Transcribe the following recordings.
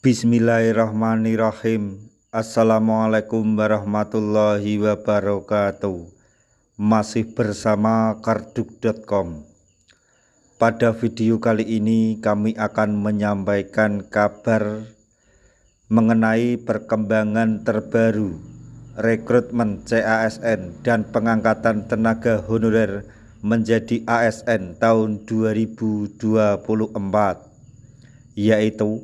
Bismillahirrahmanirrahim. Assalamualaikum warahmatullahi wabarakatuh. Masih bersama karduk.com. Pada video kali ini kami akan menyampaikan kabar mengenai perkembangan terbaru rekrutmen CASN dan pengangkatan tenaga honorer menjadi ASN tahun 2024, yaitu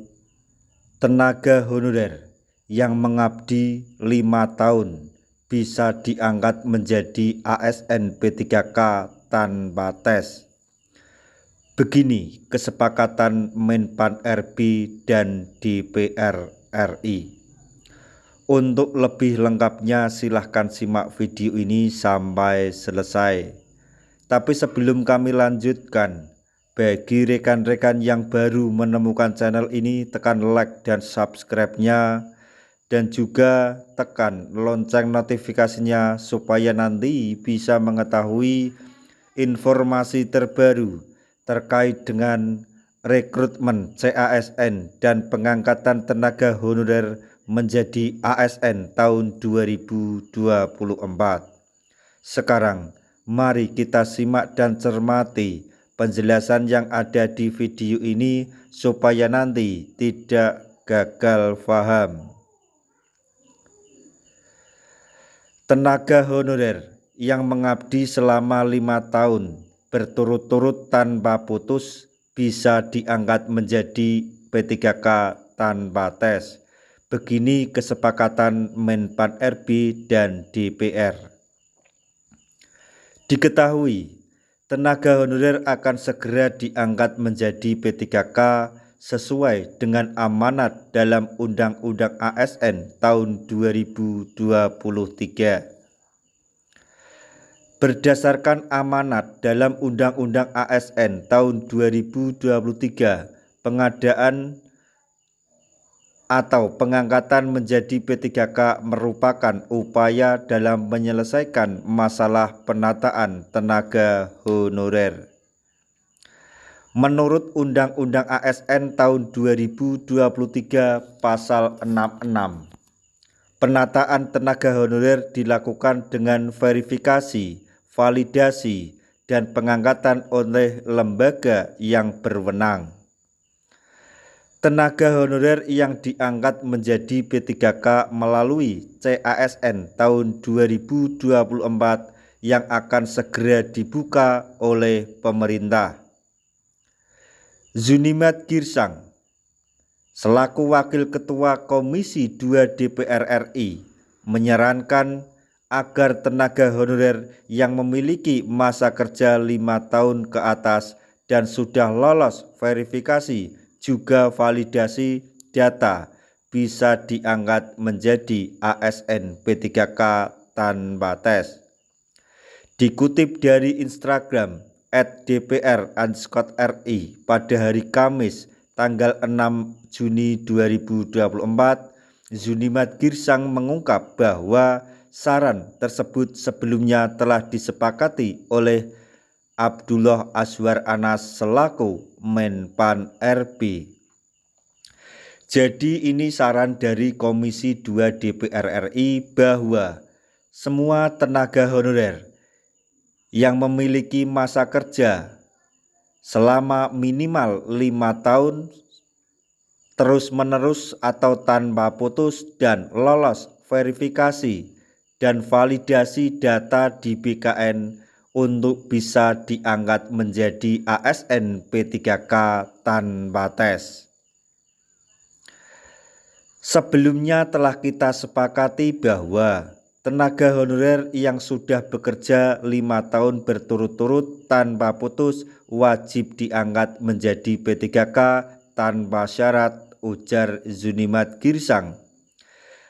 tenaga honorer yang mengabdi 5 tahun bisa diangkat menjadi ASN P3K tanpa tes. Begini kesepakatan Menpan RB dan DPR RI. Untuk lebih lengkapnya silahkan simak video ini sampai selesai. Tapi sebelum kami lanjutkan, bagi rekan-rekan yang baru menemukan channel ini, tekan like dan subscribe-nya, dan juga tekan lonceng notifikasinya supaya nanti bisa mengetahui informasi terbaru terkait dengan rekrutmen CASN dan pengangkatan tenaga honorer menjadi ASN tahun 2024. Sekarang mari kita simak dan cermati penjelasan yang ada di video ini supaya nanti tidak gagal paham. Tenaga honorer yang mengabdi selama 5 tahun berturut-turut tanpa putus bisa diangkat menjadi P3K tanpa tes. Begini kesepakatan Menpan RB dan DPR. Diketahui tenaga honorer akan segera diangkat menjadi P3K sesuai dengan amanat dalam Undang-Undang ASN tahun 2023. Berdasarkan amanat dalam Undang-Undang ASN tahun 2023, pengadaan atau pengangkatan menjadi P3K merupakan upaya dalam menyelesaikan masalah penataan tenaga honorer. Menurut Undang-Undang ASN tahun 2023 pasal 66, penataan tenaga honorer dilakukan dengan verifikasi, validasi, dan pengangkatan oleh lembaga yang berwenang. Tenaga honorer yang diangkat menjadi P3K melalui CASN tahun 2024 yang akan segera dibuka oleh pemerintah. Zunimat Girsang selaku Wakil Ketua Komisi 2 DPR RI menyarankan agar tenaga honorer yang memiliki masa kerja 5 tahun ke atas dan sudah lolos verifikasi juga validasi data bisa diangkat menjadi ASN P3K tanpa tes. Dikutip dari Instagram @dpr_ri pada hari Kamis tanggal 6 Juni 2024, Zunimat Girsang mengungkap bahwa saran tersebut sebelumnya telah disepakati oleh Abdullah Azwar Anas selaku Menpan RB. Jadi ini saran dari Komisi 2 DPR RI bahwa semua tenaga honorer yang memiliki masa kerja selama minimal 5 tahun terus-menerus atau tanpa putus dan lolos verifikasi dan validasi data di BKN untuk bisa diangkat menjadi ASN P3K tanpa tes. Sebelumnya telah kita sepakati bahwa tenaga honorer yang sudah bekerja 5 tahun berturut-turut tanpa putus wajib diangkat menjadi P3K tanpa syarat, ujar Zunimat Girsang.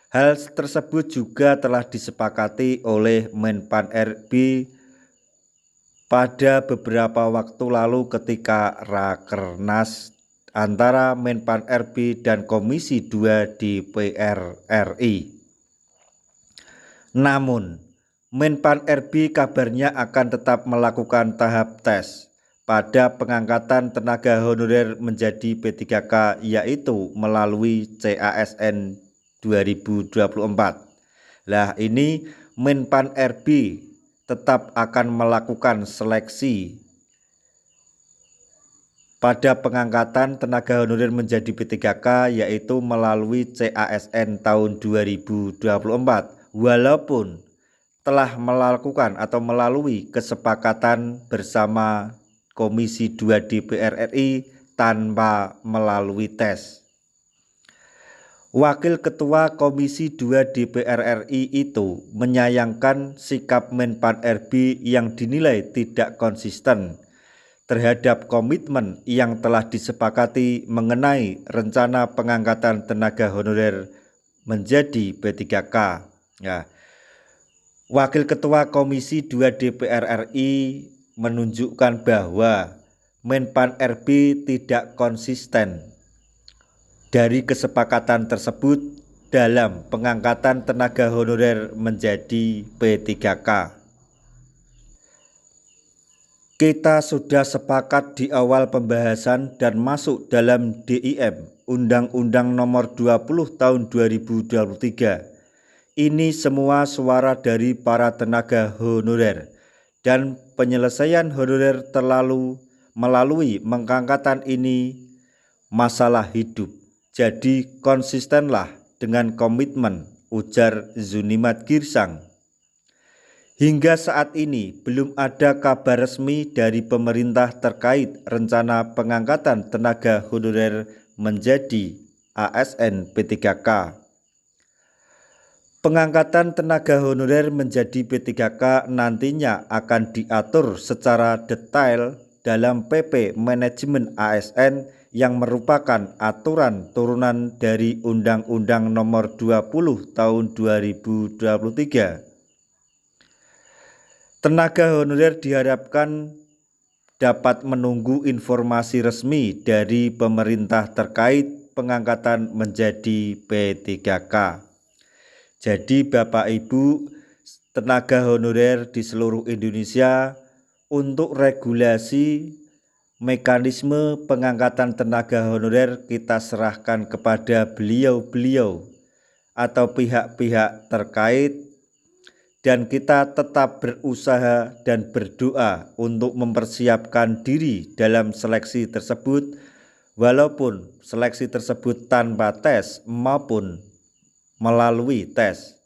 Hal tersebut juga telah disepakati oleh Menpan RB pada beberapa waktu lalu ketika Rakernas antara Menpan RB dan Komisi 2 DPR RI. Namun, Menpan RB kabarnya akan tetap melakukan tahap tes pada pengangkatan tenaga honorer menjadi P3K, yaitu melalui CASN 2024. Lah ini Menpan RB tetap akan melakukan seleksi pada pengangkatan tenaga honorer menjadi P3K, yaitu melalui CASN tahun 2024, walaupun telah melakukan atau melalui kesepakatan bersama Komisi 2 DPR RI tanpa melalui tes. Wakil Ketua Komisi 2 DPR RI itu menyayangkan sikap Menpan RB yang dinilai tidak konsisten terhadap komitmen yang telah disepakati mengenai rencana pengangkatan tenaga honorer menjadi P3K. Ya. Wakil Ketua Komisi 2 DPR RI menunjukkan bahwa Menpan RB tidak konsisten dari kesepakatan tersebut dalam pengangkatan tenaga honorer menjadi P3K. Kita sudah sepakat di awal pembahasan dan masuk dalam DIM Undang-Undang Nomor 20 Tahun 2023. Ini semua suara dari para tenaga honorer, dan penyelesaian honorer melalui pengangkatan ini masalah hidup. Jadi konsistenlah dengan komitmen, ujar Zunimat Girsang. Hingga saat ini belum ada kabar resmi dari pemerintah terkait rencana pengangkatan tenaga honorer menjadi ASN P3K. Pengangkatan tenaga honorer menjadi P3K nantinya akan diatur secara detail dalam PP Manajemen ASN yang merupakan aturan turunan dari Undang-Undang Nomor 20 Tahun 2023. Tenaga honorer diharapkan dapat menunggu informasi resmi dari pemerintah terkait pengangkatan menjadi P3K. Jadi Bapak Ibu tenaga honorer di seluruh Indonesia, untuk regulasi mekanisme pengangkatan tenaga honorer kita serahkan kepada beliau-beliau atau pihak-pihak terkait, dan kita tetap berusaha dan berdoa untuk mempersiapkan diri dalam seleksi tersebut, walaupun seleksi tersebut tanpa tes maupun melalui tes.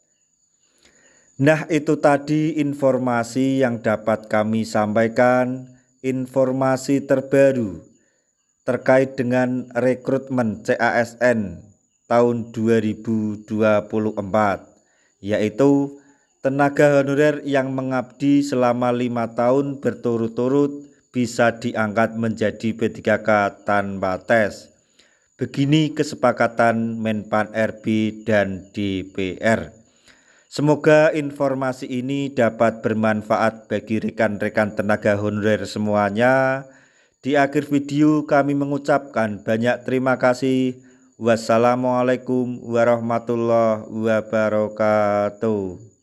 Nah, itu tadi informasi yang dapat kami sampaikan, informasi terbaru terkait dengan rekrutmen CASN tahun 2024, yaitu tenaga honorer yang mengabdi selama 5 tahun berturut-turut bisa diangkat menjadi P3K tanpa tes. Begini kesepakatan Menpan RB dan DPR. Semoga informasi ini dapat bermanfaat bagi rekan-rekan tenaga honorer semuanya. Di akhir video kami mengucapkan banyak terima kasih. Wassalamualaikum warahmatullahi wabarakatuh.